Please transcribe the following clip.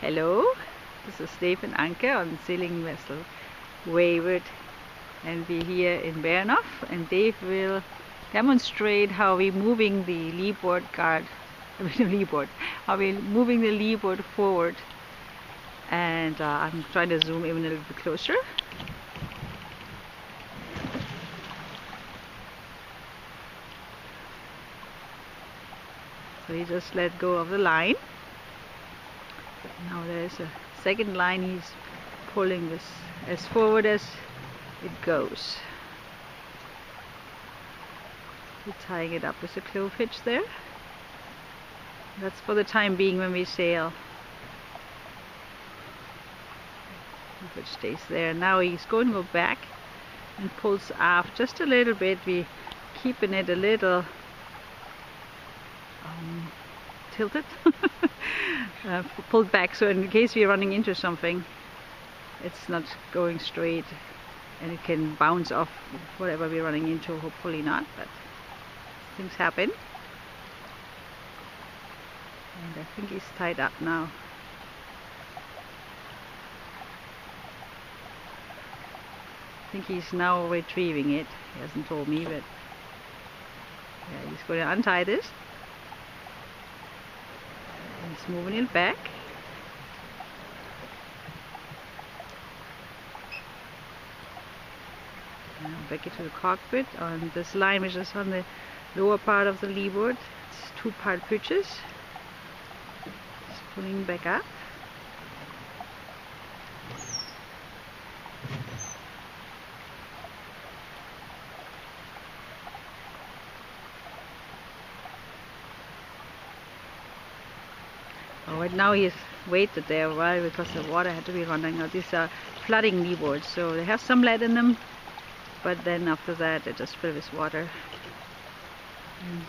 Hello, this is Dave and Anke on sailing vessel Wayward, and we're here in Bernoff, and Dave will demonstrate how we're moving the leeboard guard, how we're moving the leeboard forward, and I'm trying to zoom even a little bit closer. So he just let go of the line. Now there's a second line. He's pulling this as forward as it goes. We're tying it up with a clove hitch there. That's for the time being when we sail. Which stays there. Now he's going to go back and pulls aft just a little bit. We're keeping it a little tilted. Pulled back, so in case we're running into something, it's not going straight and it can bounce off whatever we're running into. Hopefully not, but things happen. And I think he's tied up now. I think he's now retrieving it. He hasn't told me, but yeah, he's going to untie this. He's moving it back. Now back into the cockpit on this line, which is on the lower part of the leeboard. It's two-part purchase. Just pulling back up. Right now he's waited there a while because the water had to be running. Now these are flooding leeboards, so they have some lead in them, but then after that they just fill with water.